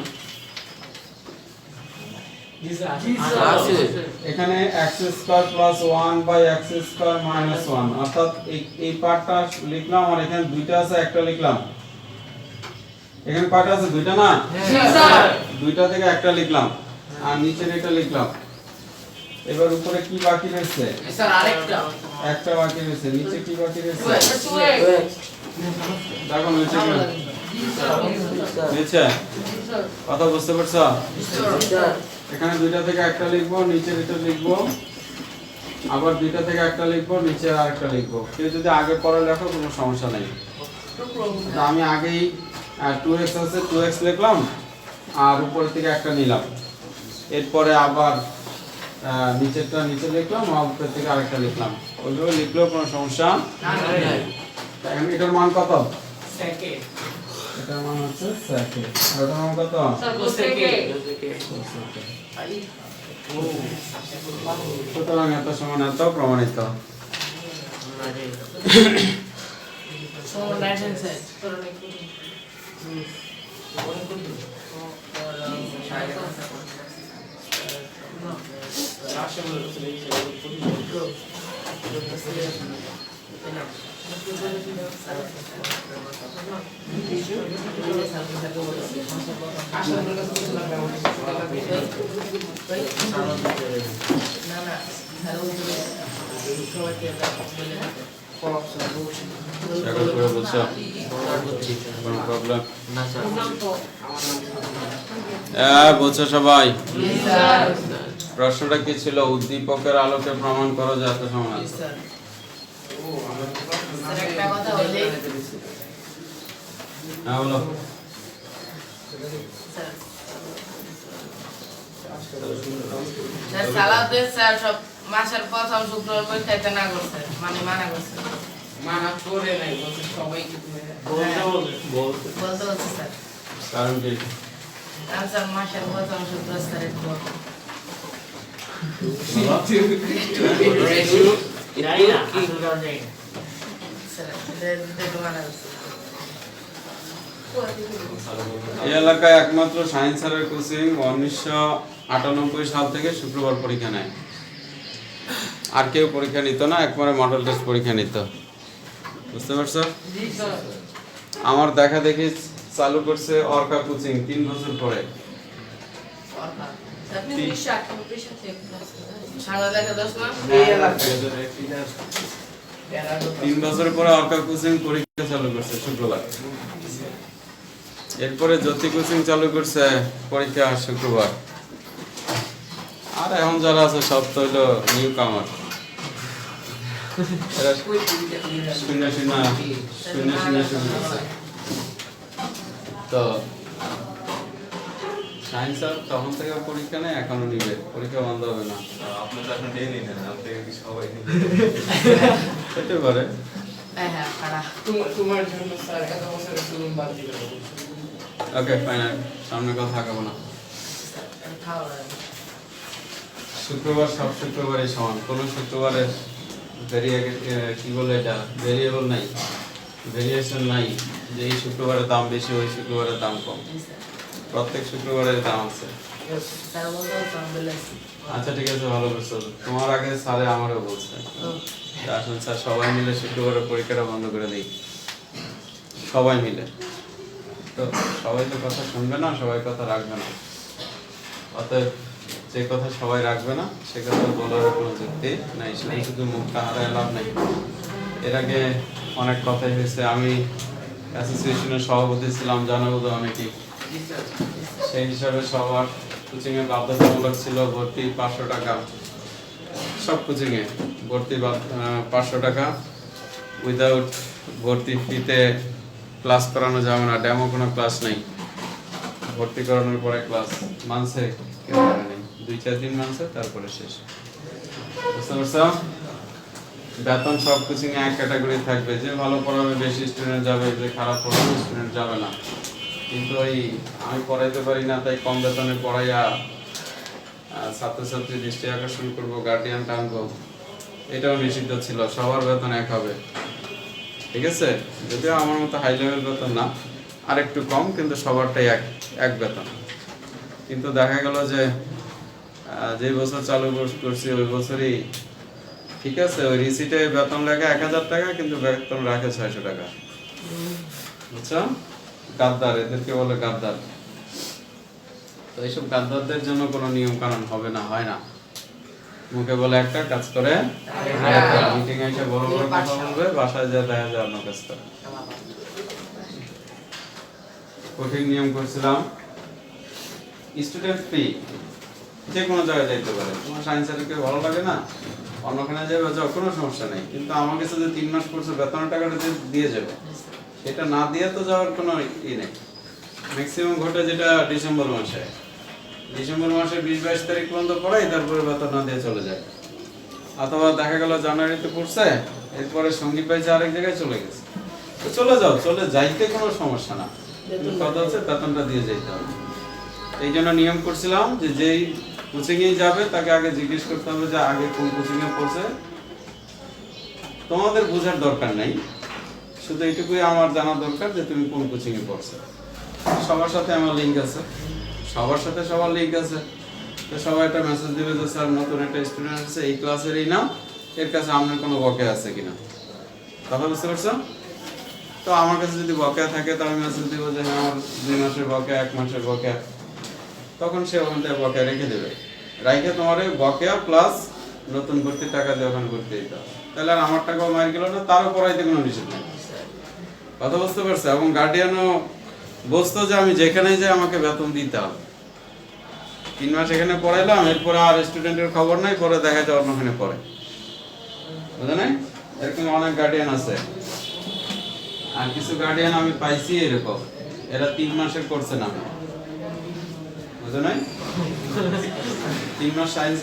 এখানে x square plus 1 by x square minus 1 অর্থাৎ এই পার্টটা লিখলাম আর এখানে দুইটা আছে একটা লিখলাম এখানে পার্ট আছে দুইটা না দুইটা থেকে একটা লিখলাম আর নিচের এটা লিখলাম এবার উপরে কি বাকি রয়েছে স্যার আরেকটা একটা বাকি রয়েছে নিচে কি বাকি রয়েছে দেখো নিচে কি নিচে কথা বুঝতে পারছো এখানে দুইটা থেকে একটা লিখবো নিচে এটা লিখবো আবার দুইটা থেকে একটা লিখবো নিচে আরেকটা লিখবো কেউ যদি আগে পরে লেখো কোনো সমস্যা নেই আমি আগেই 2x আছে 2x লিখলাম আর উপর থেকে একটা নিলাম এরপরে আবার নিচেরটা নিচে লিখলাম আর উপর থেকে আরেকটা লিখলাম ওইভাবে লিখলেও কোনো সমস্যা নেই এখন এটার মান কত সেকেন্ড এটার মান হচ্ছে সেকেন্ড আর এটার মান কত সুতরাং এত সমান এত প্রমাণিত So right hand side. সাগর করে বলছো কোনো প্রবলেম বলছো সবাই প্রশ্নটা কি ছিল উদ্দীপকের আলোকে প্রমাণ করো যে এত সমান আছে একটা কথা হইলে হ্যাঁ বলো সালাদের স্যার সব মাসের প্রথম শুক্রবার পরীক্ষাতে না করছে মানে মানা করছে মানা করে নাই বলছে সবাইকে তুমি বলতে বলছে স্যার কারণ কি আনসার মাসের প্রথম শুক্রবার স্যারের পর জানি না আসল কারণ জানি না স্যার এটা মানা করছে এই এলাকায় একমাত্র সায়েন্স স্যারের কোচিং 1998 সাল থেকে শুক্রবার পরীক্ষা নেয় আর কেউ পরীক্ষা নিত না একবারে মডেল টেস্ট পরীক্ষা নিত বুঝতে পারছো জি স্যার আমার দেখা দেখি চালু করছে অর্কা কোচিং 3 বছর পরে আপনি পেশা থেকে সারা দেখা দশ না 3 বছর পরে অর্কা কোচিং পরীক্ষা চালু করছে শুক্রবার এরপরে জ্যোতি কোচিং চালু করছে পরীক্ষা শুক্রবার আর এখন যারা আছে সব তো হলো নিউ কামার এরা শূন্য শূন্য শূন্য শূন্য শুরু করছে তো সায়েন্স আর তখন থেকে পরীক্ষা নেই এখনো নিবে পরীক্ষা বন্ধ হবে না আপনি তো এখন ডেলি নেন আপনি কি সবাই হতে পারে হ্যাঁ হ্যাঁ খাড়া তোমার জন্য স্যার এত বছরের জুলুম বাদ দিল ওকে ফাইনাল সামনে কথা আগাবো না খাওয়া শুক্রবার সব শুক্রবারই সমান কোনো শুক্রবারের কি বলে এটা ভেরিয়েবল নাই ভেরিয়েশন নাই যে এই শুক্রবারের দাম বেশি ওই শুক্রবারের দাম কম প্রত্যেক শুক্রবারের দাম আছে স্যার বলতে বলেছি আচ্ছা ঠিক আছে ভালো করছো তোমার আগে স্যারে আমারও বলছে যে আসুন স্যার সবাই মিলে শুক্রবারের পরীক্ষাটা বন্ধ করে দিই সবাই মিলে তো সবাই তো কথা শুনবে না সবাই কথা রাখবে না অতএব যে কথা সবাই রাখবে না সে কথা বলার কোনো যুক্তি নাই শুধু মুখটা হারায় লাভ নাই এর আগে অনেক কথাই হয়েছে আমি অ্যাসোসিয়েশনের সভাপতি ছিলাম জানাবো তো অনেকেই সেই হিসাবে সবার কোচিংয়ে বাধ্যতামূলক ছিল ভর্তি 500 টাকা সব কোচিংয়ে ভর্তি 500 টাকা উইদাউট ভর্তি ফিতে ক্লাস করানো যাবে না ডেমো কোনো ক্লাস নেই ভর্তি করানোর পরে ক্লাস মানছে কেউ করে নেই 2-4 দিন মানছে তারপরে শেষ বুঝতে পারছো বেতন সব কোচিং এ এক ক্যাটাগরি থাকবে যে ভালো পড়াবে বেশি স্টুডেন্ট যাবে যে খারাপ পড়াবে স্টুডেন্ট যাবে না কিন্তু ওই আমি পড়াইতে পারি না তাই কম বেতনে পড়াইয়া ছাত্রছাত্রী দৃষ্টি আকর্ষণ করবো গার্ডিয়ান টানবো এটাও নিষিদ্ধ ছিল সবার বেতন এক হবে ঠিক আছে যদিও আমার মতো হাই লেভেল বেতন না আর একটু কম কিন্তু সবারটাই এক বেতন কিন্তু দেখা গেল যে যে বছর চালু করছি ওই বছরই ঠিক আছে ওই রিসিটে বেতন লেখা 1000 টাকা কিন্তু বেতন রাখে 600 টাকা বুঝছো গাদ্দার এদেরকে বলে গাদ্দার তো এইসব গাদ্দারদের জন্য কোনো নিয়ম কানুন হবে না হয় না মুখে বলে একটা কাজ করে আরেকটা মিটিং এ এসে বড় বড় কথা বলবে বাসায় যা দেখা যায় অন্য কাজ করে কঠিন নিয়ম করছিলাম স্টুডেন্ট ফ্রি যে কোনো জায়গায় যাইতে পারে তোমার সায়েন্স স্যারকে ভালো লাগে না অন্যখানে যাবে যাও কোনো সমস্যা নেই কিন্তু আমার কাছে যে 3 মাস কোর্সের বেতনের টাকাটা দিয়ে যাবে সেটা না দিয়ে তো যাওয়ার কোনো নেই ম্যাক্সিমাম ঘটে যেটা ডিসেম্বর মাসে 20-22 তারিখ পর্যন্ত পড়াই তারপরে বেতন না দিয়ে চলে যায় অথবা দেখা গেল জানুয়ারিতে পড়ছে এরপরে সঙ্গীত পাইছে আরেক জায়গায় চলে গেছে তো চলে যাও চলে যাইতে কোনো সমস্যা না কথা হচ্ছে বেতনটা দিয়ে যেতে হবে এই জন্য নিয়ম করছিলাম যে যেই কোচিং এ যাবে তাকে আগে জিজ্ঞেস করতে হবে যে আগে কোন কোচিং এ পড়ছে তো তোমাদের বোঝার দরকার নাই, শুধু এইটুকুই আমার জানা দরকার যে তুমি কোন কোচিং এ পড়ছো। সবার সাথে আমার লিংক আছে, সবার সাথে সবার লিংক আছে, তো সবাই একটা মেসেজ দিবে যে স্যার নতুন একটা স্টুডেন্ট আছে এই ক্লাসেরই নাম, এর কাছে আপনার কোনো বকেয়া আছে কিনা। কথা বুঝতে পারছো? তো আমার কাছে যদি বকেয়া থাকে তো আমি মেসেজ দিব যে হ্যাঁ আমার 2 মাসের বকেয়া, 1 মাসের বকেয়া, তখন সে ওখান থেকে বকেয়া রেখে দেবে, রাইখে তোমার বকেয়া প্লাস নতুন ভর্তির টাকা দিয়ে ওখানে ভর্তি দিতে হবে। তাহলে আর আমার টাকাও মার গেল না, তারও পড়াইতে কোনো নিষেধ নেই। কথা বুঝতে পারছো? এবং গার্ডিয়ানও বুঝতো যে আমি যেখানেই যাই আমাকে বেতন দিতে হবে। 3 মাস এখানে পড়াইলাম, এরপরে আর স্টুডেন্টের খবর নাই, পরে দেখা যায় অন্যখানে পড়ে, বুঝলে না? এরকম অনেক গার্ডিয়ান আছে। আর কিছু গার্ডিয়ান আমি পাইছি এরকম, এরা 3 মাসের করছে না, বুঝলে না? 3 মাস সাইন্স,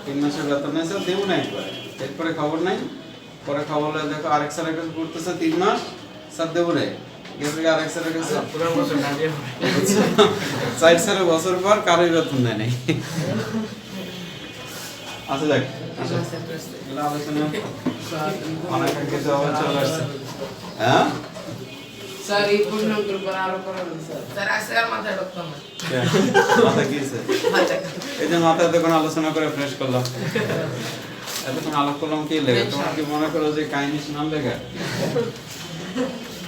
3 মাসের বেতন নাই স্যার, দেবো না একবারে, এরপরে খবর নাই, পরে খবর হলে দেখো আরেক স্যারের কাছে পড়তেছে 3 মাস, স্যার দেবো রে, গেছে আরেক স্যারের কাছে, পুরো বছর না দিয়ে 4 স্যারের বছর পর কারোই বেতন দেয় নাই। আচ্ছা যাক, আচ্ছা এগুলো আলোচনা অনেক কিছু আবার চলে আসছে। হ্যাঁ স্যার এই প্রশ্নগুলোর পর আরো পড়াবেন স্যার। স্যার আজকে আর মাথায় ঢুকতাম না। মাথা কি হয়েছে? এই যে মাথায় তখন আলোচনা করে ফ্রেশ করলাম, এতক্ষণ আলাপ করলাম কি লেগে, তোমার কি মনে করো যে কাহিনী শোনার লেগে?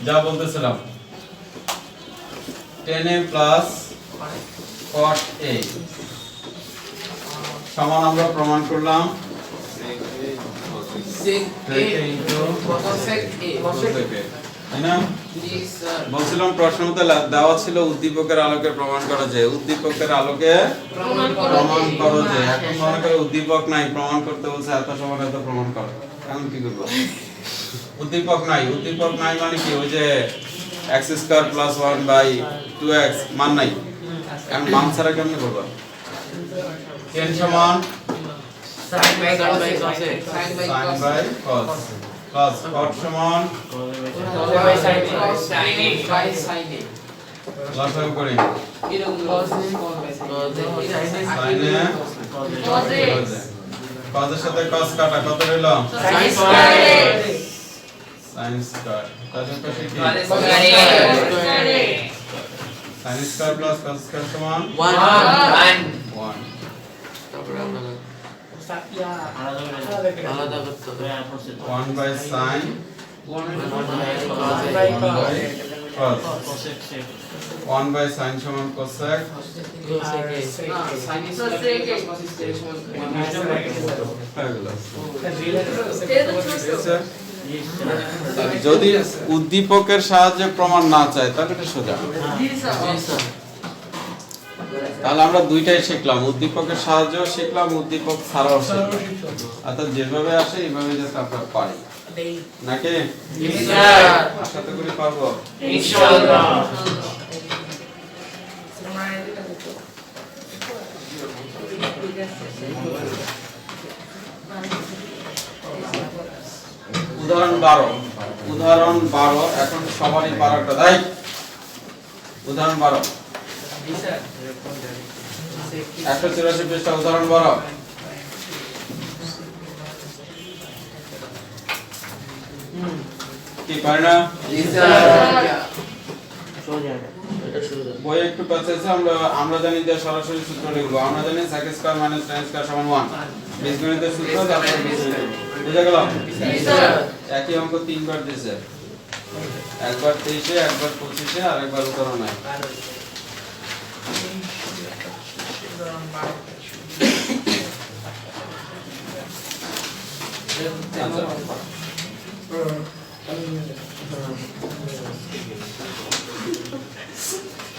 যা বলতেছিলাম 10a প্লাস cot a সমান আমরা প্রমাণ করলাম sec a into cosec a cosec a, তাই না? জি স্যার বলছিলাম প্রশ্নতে দেওয়া ছিল উদ্দীপকের আলোকে প্রমাণ করা যায়, উদ্দীপকের আলোকে প্রমাণ প্রমাণ করো যে। এখন মনে করো উদ্দীপক নাই, প্রমাণ করতে বলছে এত সমান এত প্রমাণ করো, এখন কি করবো? উদ্দীপক নাই, উদ্দীপক নাই মানে কি, ওই যে x² + 1 / 2x মান নাই, এখন মান ছাড়া কেমনে করবো? 10 সমান sin by cos sin by sin cos by cos plus cot সমান cos by sin cos sin a by sin a লসাগু করি এরকম cos by sin a sin A cos a cos এর সাথে cos কাটা, কত রইল? sin square a sin square, তার সাথে কি cos sin square plus cos square সমান 1 1। তারপরে আমরা আলাদা আলাদা করতে হবে 1 by sin 1 by cos, cosec 1 by sin সমান cosec, না sin square cos square সমান হয়ে গেল। এটা তো ছোট ঠিক আছে? যদি উদ্দীপকের সাহায্যে প্রমাণ না চায় তাহলে এটা সোজা। জি স্যার তাহলে আমরা দুইটাই শিখলাম, উদ্দীপকের সাহায্যেও শিখলাম, উদ্দীপক ছাড়াও শিখলাম। অর্থাৎ যেভাবে আসে এইভাবে যাতে আমরা পারি, নাকি? আশা তো করি পারবো। ইনশাআল্লাহ। উদাহরণ 12 এখন সবারই 12টা তাই। উদাহরণ 12 184 পৃষ্ঠা, উদাহরণ 12। কি পারে না? বই একটু পেঁচাইছে, আমরা জানি যে সরাসরি সূত্র লিখবো, আমরা জানি sec² - tan² সমান 1, বীজগণিতের সূত্র, তারপর বীজগণিত। বুঝা গেল? একই অঙ্ক 3 বার দিয়েছে, একবার 23-এ, একবার 25-এ, আর একবার উদাহরণে।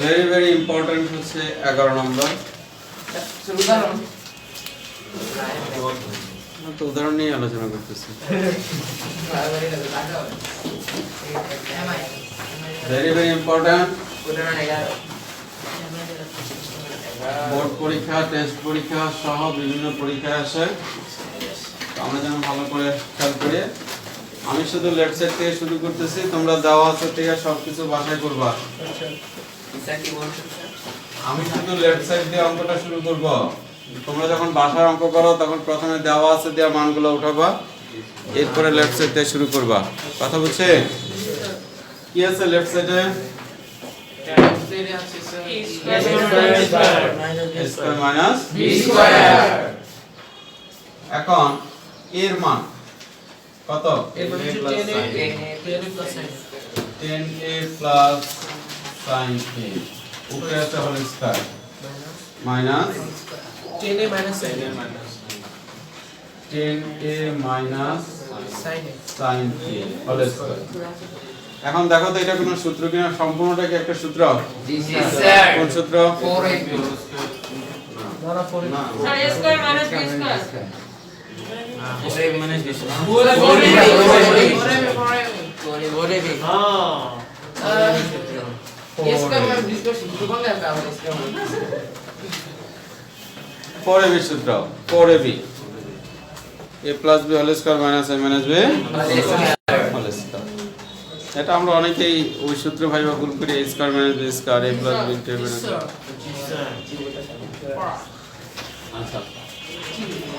ভেরি ভেরি ইম্পর্টেন্ট হচ্ছে 11 নম্বর। উদাহরণ আমরা তো উদাহরণ নিয়ে আলোচনা করতেছি। Very very important. বোর্ড পরীক্ষা, টেস্ট পরীক্ষা সহ বিভিন্ন পরীক্ষা আসে, তো আমরা যেন ভালো করে খেয়াল করি। আমি শুধু লেফট সাইড থেকে শুরু করতেছি, তোমরা দেওয়া আছে থেকে সবকিছু বাছাই করবা। আমি শুধু লেফট সাইড দিয়ে অঙ্কটা শুরু করব, তোমরা যখন বাসায় অঙ্ক করো তখন প্রথমে দেওয়া আছে দেওয়া মানগুলো উঠাবা, এরপরে লেফট সাইড থেকে শুরু করবা কথা বুঝছে কি আছে লেফট সাইডে There আছে sir a square minus B square. এখন এর মান কত এর মানে 10a plus sin 10a plus sin a উপরে আছে whole square minus 10a minus sin 10a minus sin a sin a whole square এখন দেখো তো এটা কোন সূত্র কিনা সম্পূর্ণটা কি একটা সূত্র Yes, sir. কোন সূত্র 4ab. ধরা 4 না sir a square minus b square इसका मैं डिस्कशन दुकान में आता हूं इसका 4ab সূত্র 4ab a plus b whole square minus a minus b whole square এটা আমরা অনেকেই ওই সূত্র ভাইবা ভুল করি a square minus b square a plus b into a minus b আচ্ছা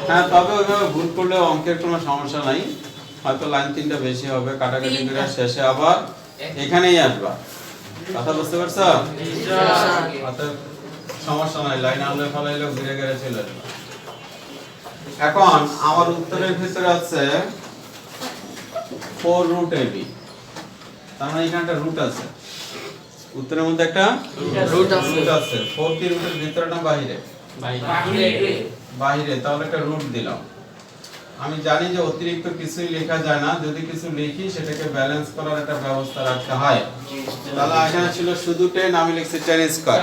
হ্যাঁ তবে ওইভাবে ভুল করলে অঙ্কের কোনো সমস্যা নাই হয়তো লাইন তিনটা বেশি হবে কাটাকাটি করে শেষে আবার এখানেই আসবা কথা বুঝতে পারছো অতএব সমস্যা নাই লাইন আনলে ফলাইলে ঘুরে ঘুরে চলে আসবে এখন আমার উত্তরের ভিতরে আছে 4 রুট ab তার মানে এখানে একটা রুট আছে উত্তরের মধ্যে একটা রুট আছে 4 কি রুটের ভিতরে না বাইরে বাইরে তাহলে একটা রুট দিলাম আমি জানি যে অতিরিক্ত কিছুই লেখা যায় না যদি কিছু লিখি সেটাকে ব্যালেন্স করার একটা ব্যবস্থা রাখতে হয় তাহলে এখানে ছিল শুধু 10 আমি লিখছি 10 স্কয়ার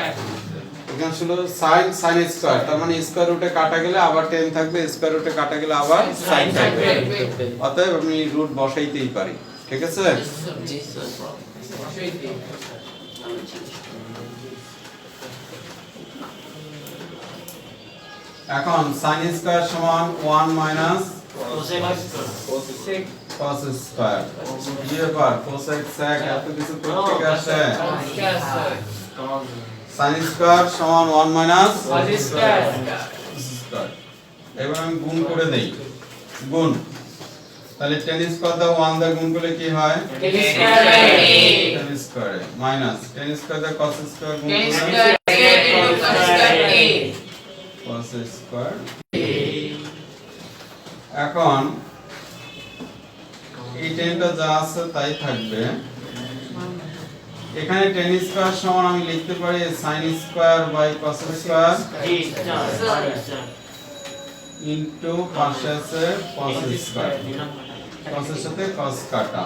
এখানে ছিল sin স্কয়ার তার মানে স্কয়ার রুটে কাটা গেলে আবার 10 থাকবে স্কয়ার রুটে কাটা গেলে আবার sin থাকবে অতএব আমি রুট বসাইতেই পারি ঠিক আছে जी सर এখন sin স্কয়ার সমান 1 মাইনাস cos স্কয়ার এই ব্যাপার cosec sec এত কিছু করতে আসে sin স্কয়ার সমান 1 মাইনাস Cos square. স্কয়ার এবার আমি গুণ করে দেই গুণ তাহলে tan স্কয়ার দাও 1 দা গুণ করলে কি হয় tan square minus tan square the cos square গুণ করলে cos স্কয়ার এখন এই টেনটা যা আছে তাই থাকবে এখানে tan স্কয়ার সমান আমি লিখতে পারি sin square by cos square into পাশে আছে cos স্কয়ার cos এর সাথে cos কাটা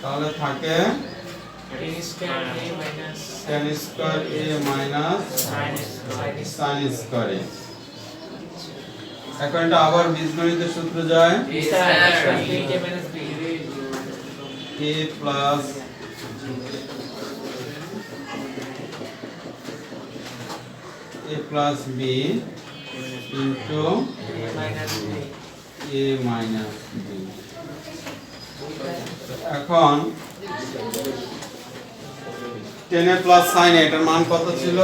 তাহলে থাকে tan square a minus sin square a এখন এটা আবার বীজগণিতের সূত্র যায় a plus a plus b into a minus b এখন 10 a plus sin a এটার মান কত ছিল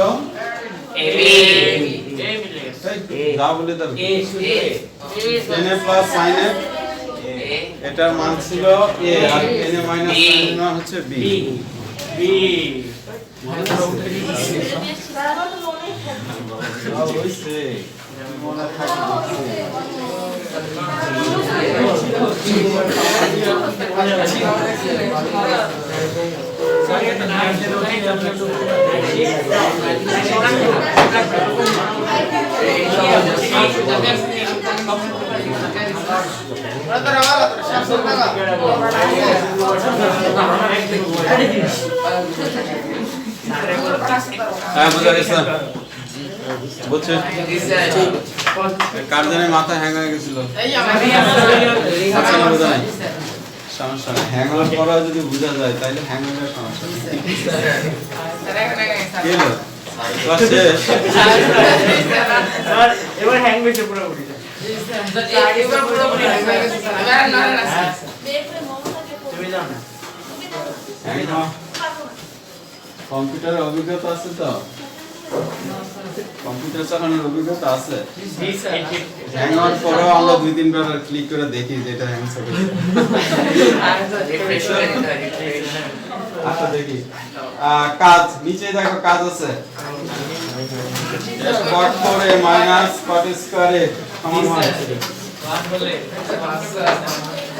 যা বলে দাও 10 a plus sin a এটার মান ছিল a R 10 a minus sin a মান হচ্ছে b হ্যাঁ বুঝা গেছে বুঝছেন কার জানে মাথা হ্যাং হয়ে গেছিল বুঝা নাই সমস্যা নাই হ্যাং হওয়ার পরেও যদি বোঝা যায় তাহলে হ্যাং হয়ে যাওয়ার সমস্যা নেই এবার হ্যাং হয়েছে পুরোপুরি তুমি যাও না কম্পিউটারের অভিজ্ঞতা আছে তো কম্পিউটার চালানোর অভিজ্ঞতা আছে? জি স্যার হ্যাং হওয়ার পরেও আমরা 2-3 বার ক্লিক করে দেখি যে এটা হ্যাং হবে। রিফ্রেশ করে দিতে হয়, রিফ্রেশ। আচ্ছা দেখি কাজ নিচে দেখো কাজ আছে cot 4a minus cot square a সমান 1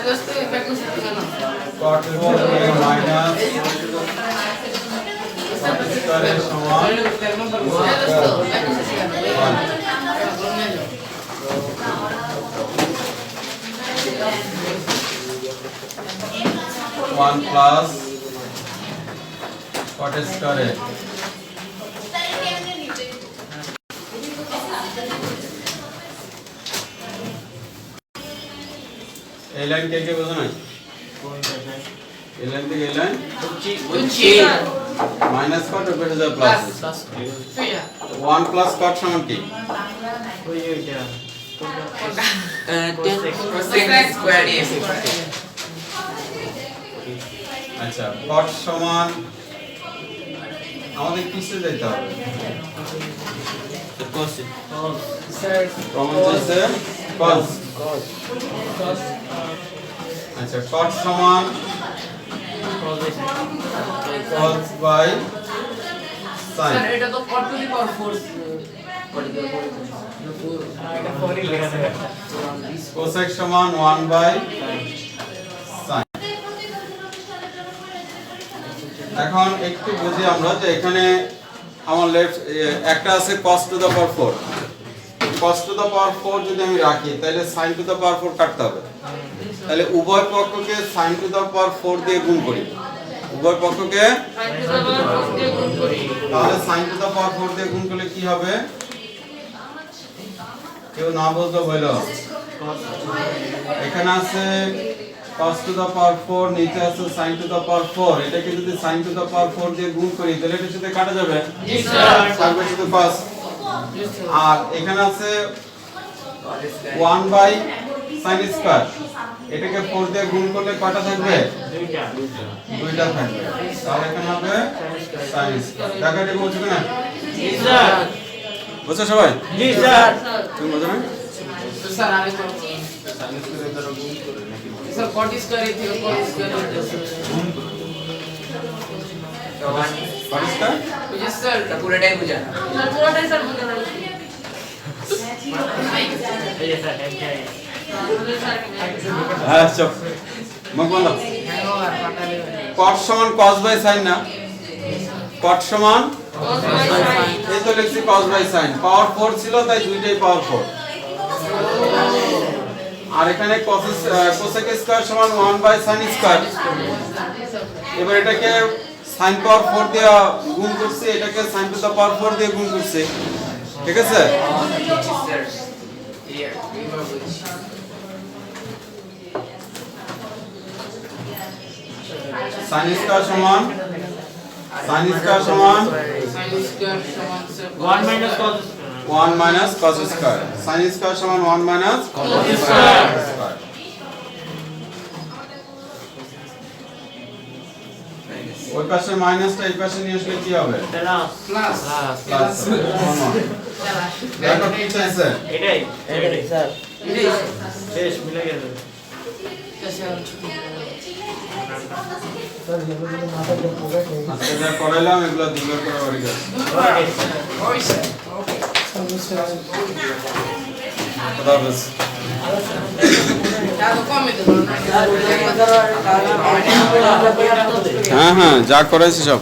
দোস্ত ব্যাকুল কেন cot 4a minus cot square a সমান দোস্ত ব্যাকুল কেন 1 plus cot square a এই লাইন কে বোঝো না এই লাইন থেকে এই লাইন বুঝছি মাইনাস কট উপরে যা প্লাস ফিয়া 1 প্লাস কট সমান কি ওই ওইটা cosec স্কয়ার a আচ্ছা কট সমান আমাদের কিসে যেতে হবে cos প্রমাণ চাইছে cos আচ্ছা cot সমান cos বাই sin স্যার এটা তো cot টু দি পাওয়ার 4 এটা পরে লেখা থাকে cosec সমান 1 বাই sin এখন একটু বুঝি আমরা যে এখানে আমার লেফট একটা আছে cos to the power 4 cos to the power 4 যদি আমি রাখি তাহলে sin টু দা পাওয়ার 4 কাটতে হবে তাহলে উভয় পক্ষকে sin টু দা পাওয়ার 4 দিয়ে গুণ করি উভয় পক্ষকে sin টু দি পাওয়ার 4 দিয়ে গুণ করি তাহলে sin টু দা পাওয়ার 4 দিয়ে গুণ করলে কি হবে কেউ না বলতো বলো এখানে আছে cos টু দা পাওয়ার 4 নিচে আছে sin টু দা পাওয়ার 4 এটাকে যদি sin টু দা পাওয়ার 4 দিয়ে গুণ করি তাহলে এটার সাথে কাটা যাবে জি স্যার থাকবে শুধু cos জি স্যার আর এখানে আছে 1 বাই sin স্কয়ার এটাকে 4 দিয়ে গুণ করলে কয়টা থাকবে দুইটা দুইটা থাকবে তাহলে এখানে হবে sin স্কয়ার দেখো এটা বলছো না জি স্যার বুঝছো সবাই জি স্যার তুমি বুঝো না স্যার আগে তো স্যার cot স্কয়ার a থেকে cot স্কয়ার cos স্কয়ার বুঝে স্যার পুরোটাই বুঝা স্যার পুরোটাই স্যার বুঝে না এই যে স্যার হ্যাঁ চুপ মুখ বন্ধ হ্যাঙ্গওভার পাটালে cot সমান cos বাই sin না cot সমান cos বাই sin এই তো লিখছি cos বাই sin পাওয়ার 4 ছিল তাই দুইটাই পাওয়ার 4 আর এখানে cosec স্কয়ার সমান 1 বাই sin স্কয়ার এবার এটাকে sin পাওয়ার 4 দিয়ে গুণ করছি এটাকে sin টু দা পাওয়ার 4 দিয়ে গুণ করছি ঠিক আছে স্যার ক্লিয়ার এইবার বুঝছি sin স্কয়ার সমান sin স্কয়ার সমান sin স্কয়ার সমান sir 1 minus cos 1 minus cos square sin square সমান 1 মাইনাস cos স্কয়ার। স্কয়ার ওই পাশে মাইনাসটা এই পাশে নিয়ে আসলে কি হবে প্লাস প্লাস প্লাস দেখো কি চাইছে এটাই এটাই স্যার শেষ মিলে গেল আজকে যা করাইলাম এগুলো দুবার করে বাড়ি গেছে ওই স্যার ওকে খোদা হাফেজ তা তো কমে তো স্যার হ্যাঁ হ্যাঁ যা করাইছি সব